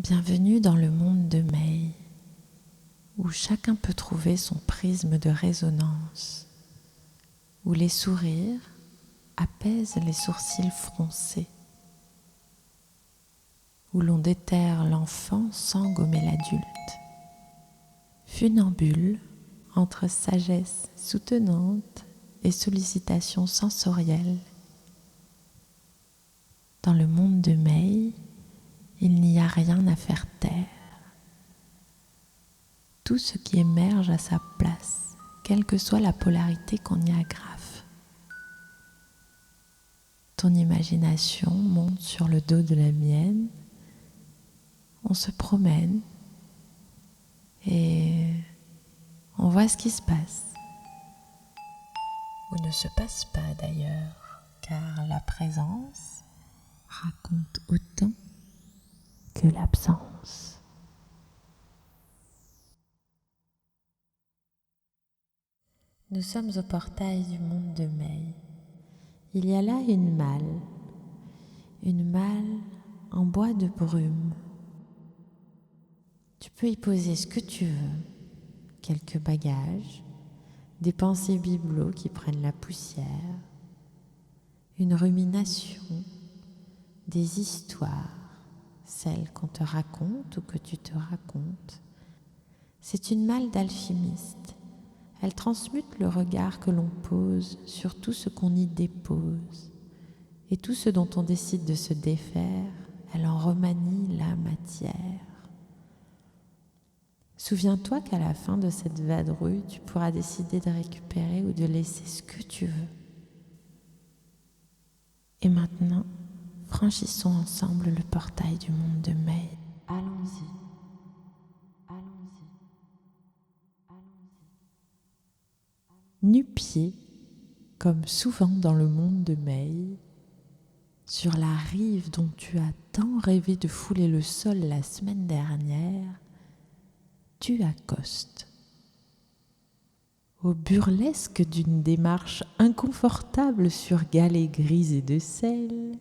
Bienvenue dans le monde de May, où chacun peut trouver son prisme de résonance, où les sourires apaisent les sourcils froncés, où l'on déterre l'enfant sans gommer l'adulte. Funambule entre sagesse soutenante et sollicitation sensorielle. Dans le monde de May, il n'y a rien à faire taire. Tout ce qui émerge à sa place, quelle que soit la polarité qu'on y agrafe. Ton imagination monte sur le dos de la mienne, on se promène et on voit ce qui se passe. Ou ne se passe pas d'ailleurs, car la présence raconte autant que l'absence. Nous sommes au portail du monde de May. Il y a là une malle en bois de brume. Tu peux y poser ce que tu veux, quelques bagages, des pensées bibelots qui prennent la poussière, une rumination, des histoires, celles qu'on te raconte ou que tu te racontes. C'est une malle d'alchimiste. Elle transmute le regard que l'on pose sur tout ce qu'on y dépose. Et tout ce dont on décide de se défaire, elle en remanie la matière. Souviens-toi qu'à la fin de cette vadrouille, tu pourras décider de récupérer ou de laisser ce que tu veux. Et maintenant, franchissons ensemble le portail du monde de May. Allons-y. Nu-pieds, comme souvent dans le monde de May, sur la rive dont tu as tant rêvé de fouler le sol la semaine dernière, tu accostes. Au burlesque d'une démarche inconfortable sur galets gris et de sel,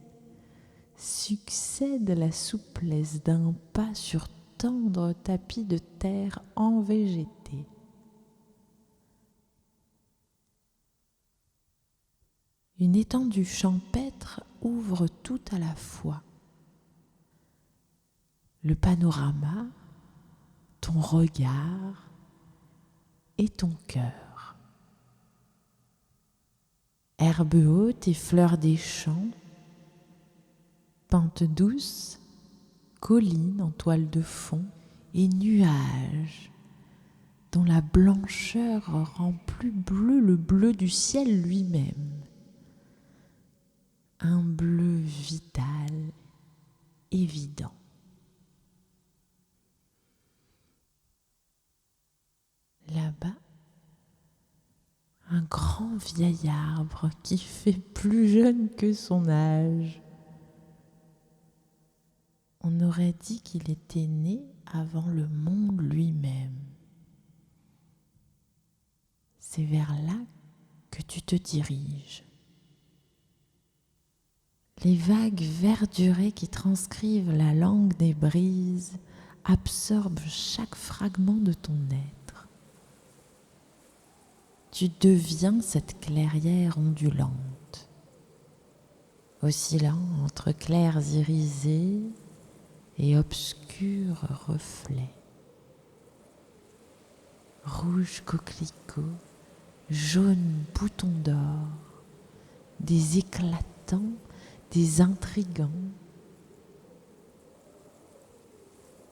succède la souplesse d'un pas sur tendre tapis de terre envégété. Une étendue champêtre ouvre tout à la fois. Le panorama, ton regard et ton cœur. Herbe haute et fleurs des champs, pente douce, collines en toile de fond et nuages dont la blancheur rend plus bleu le bleu du ciel lui-même. Un bleu vital, évident. Là-bas, un grand vieil arbre qui fait plus jeune que son âge. On aurait dit qu'il était né avant le monde lui-même. C'est vers là que tu te diriges. Les vagues verdurées qui transcrivent la langue des brises absorbent chaque fragment de ton être. Tu deviens cette clairière ondulante, oscillant entre clairs irisés et obscurs reflets. Rouge coquelicot, jaune bouton d'or, des éclatants, des intrigants,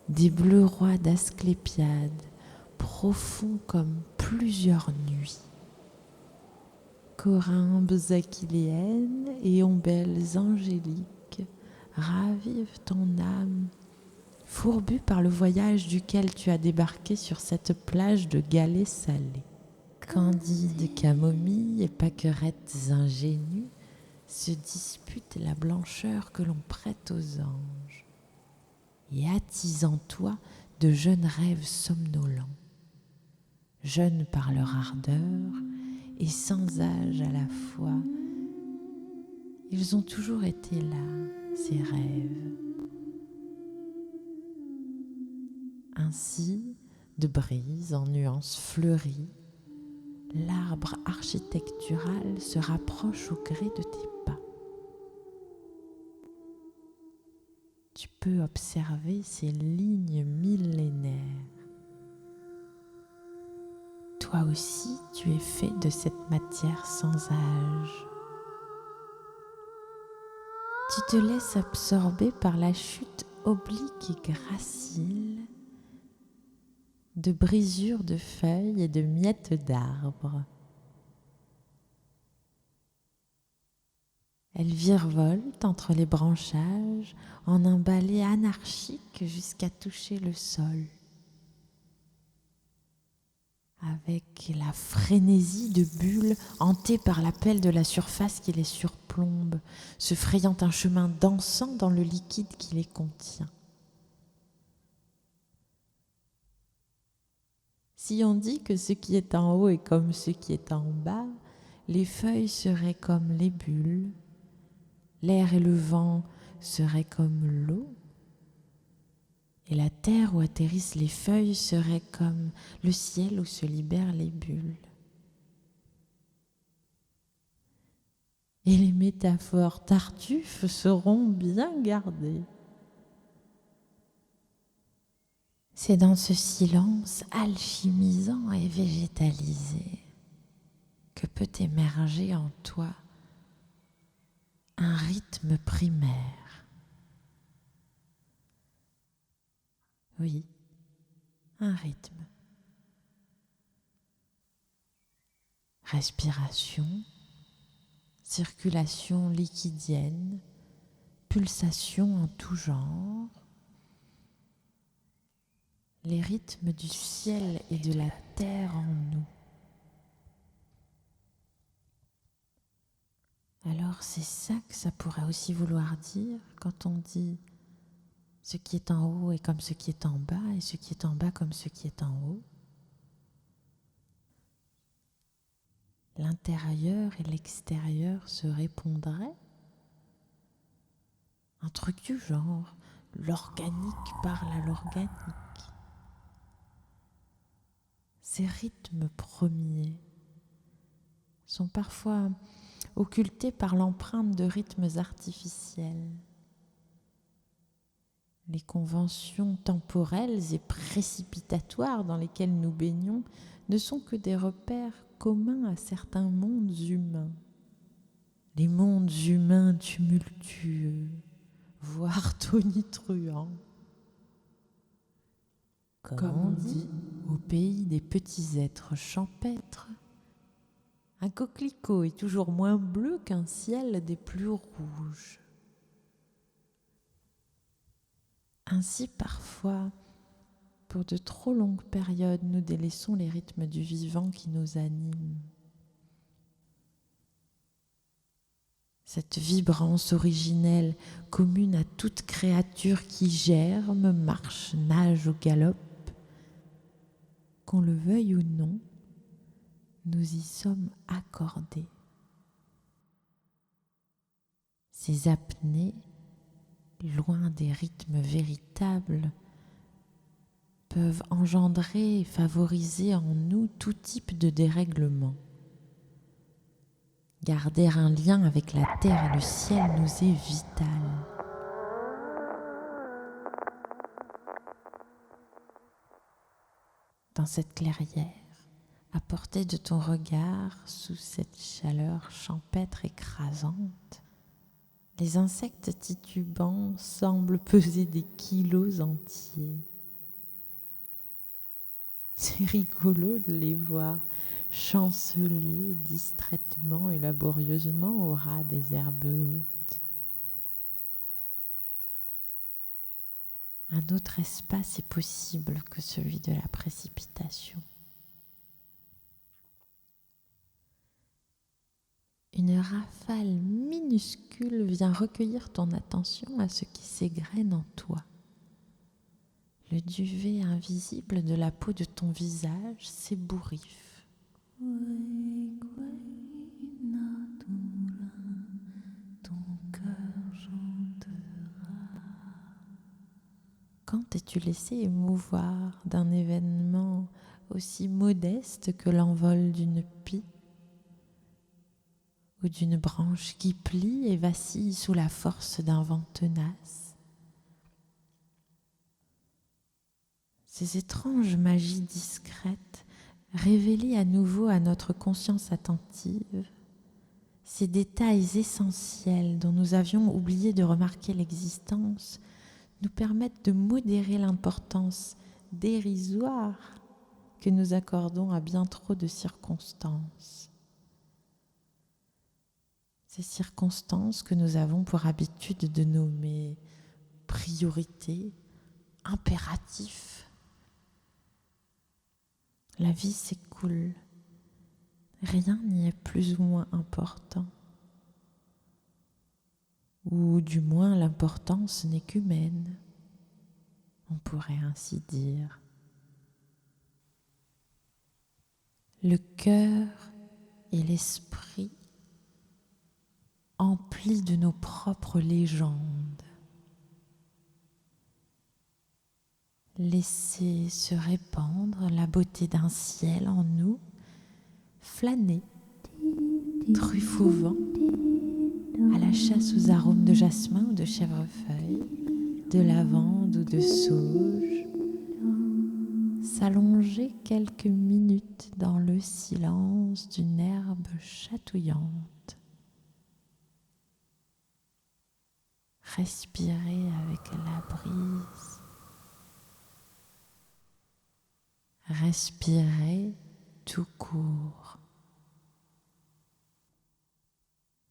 des bleus rois d'Asclépiade, profonds comme plusieurs nuits. Corymbes aquiléennes et ombelles angéliques ravivent ton âme, fourbue par le voyage duquel tu as débarqué sur cette plage de galets salés. Candides camomilles et pâquerettes ingénues se disputent la blancheur que l'on prête aux anges et attisent en toi de jeunes rêves somnolents, jeunes par leur ardeur et sans âge à la fois. Ils ont toujours été là, ces rêves. Ainsi, de brise en nuances fleuries, l'arbre architectural se rapproche au gré de tes pas. Tu peux observer ces lignes millénaires. Toi aussi, tu es fait de cette matière sans âge. Tu te laisses absorber par la chute oblique et gracile de brisures de feuilles et de miettes d'arbres. Elles virevoltent entre les branchages en un balai anarchique jusqu'à toucher le sol. Avec la frénésie de bulles hantées par l'appel de la surface qui les surplombe, se frayant un chemin dansant dans le liquide qui les contient. Si on dit que ce qui est en haut est comme ce qui est en bas, les feuilles seraient comme les bulles, l'air et le vent seraient comme l'eau, et la terre où atterrissent les feuilles serait comme le ciel où se libèrent les bulles. Et les métaphores tartuffes seront bien gardées. C'est dans ce silence alchimisant et végétalisé que peut émerger en toi un rythme primaire. Oui, un rythme. Respiration, circulation liquidienne, pulsation en tout genre, les rythmes du ciel et de la terre en nous. Alors c'est ça que ça pourrait aussi vouloir dire quand on dit ce qui est en haut est comme ce qui est en bas et ce qui est en bas comme ce qui est en haut. L'intérieur et l'extérieur se répondraient. Un truc du genre, l'organique parle à l'organique. Ces rythmes premiers sont parfois occultés par l'empreinte de rythmes artificiels. Les conventions temporelles et précipitatoires dans lesquelles nous baignons ne sont que des repères communs à certains mondes humains. Les mondes humains tumultueux, voire tonitruants. Comme on dit, au pays des petits êtres champêtres, un coquelicot est toujours moins bleu qu'un ciel des plus rouges. Ainsi, parfois, pour de trop longues périodes, nous délaissons les rythmes du vivant qui nous animent. Cette vibrance originelle, commune à toute créature qui germe, marche, nage ou galope, qu'on le veuille ou non, nous y sommes accordés. Ces apnées, loin des rythmes véritables, peuvent engendrer et favoriser en nous tout type de dérèglement. Garder un lien avec la terre et le ciel nous est vital. Dans cette clairière, à portée de ton regard, sous cette chaleur champêtre écrasante, les insectes titubants semblent peser des kilos entiers. C'est rigolo de les voir chanceler distraitement et laborieusement au ras des herbes hautes. Un autre espace est possible que celui de la précipitation. Une rafale minuscule vient recueillir ton attention à ce qui s'égrène en toi. Le duvet invisible de la peau de ton visage s'ébouriffe. Ton cœur chantera. Quand t'es-tu laissé émouvoir d'un événement aussi modeste que l'envol d'une pie ou d'une branche qui plie et vacille sous la force d'un vent tenace? Ces étranges magies discrètes révélées à nouveau à notre conscience attentive, ces détails essentiels dont nous avions oublié de remarquer l'existence, nous permettent de modérer l'importance dérisoire que nous accordons à bien trop de circonstances. Ces circonstances que nous avons pour habitude de nommer priorités, impératifs. La vie s'écoule, rien n'y est plus ou moins important. Ou du moins l'importance n'est qu'humaine, on pourrait ainsi dire. Le cœur et l'esprit emplis de nos propres légendes. Laisser se répandre la beauté d'un ciel en nous, flâner, truffe au vent, à la chasse aux arômes de jasmin ou de chèvrefeuille, de lavande ou de sauge, s'allonger quelques minutes dans le silence d'une herbe chatouillante, respirer avec la brise, respirer tout court.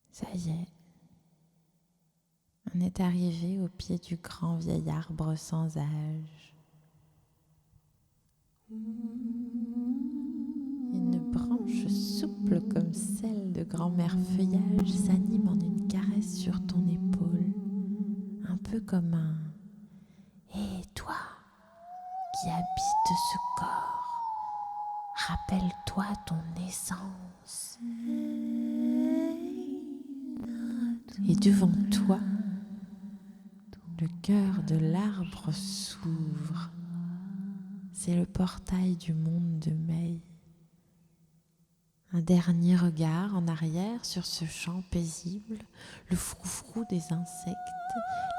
Ça y est, on est arrivé au pied du grand vieil arbre sans âge. Une branche souple comme celle de grand-mère feuillage s'anime en une caresse sur ton épaule, un peu comme un « Hé, toi qui habites ce corps, rappelle-toi ton essence. » Et devant toi, le cœur de l'arbre s'ouvre. C'est le portail du monde de Mei. Un dernier regard en arrière sur ce champ paisible, le froufrou des insectes,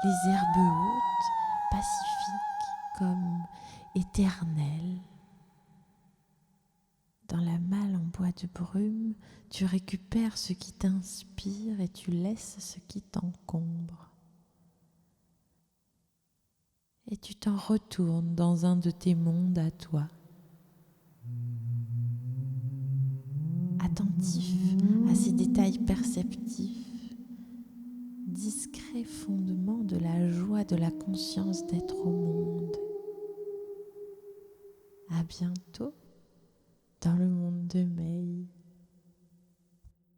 les herbes hautes, pacifiques comme éternelles. Dans la malle en bois de brume, tu récupères ce qui t'inspire et tu laisses ce qui t'encombre. Et tu t'en retournes dans un de tes mondes à toi. Attentif à ces détails perceptifs, discret fondement de la joie de la conscience d'être au monde. À bientôt dans le monde de Mei.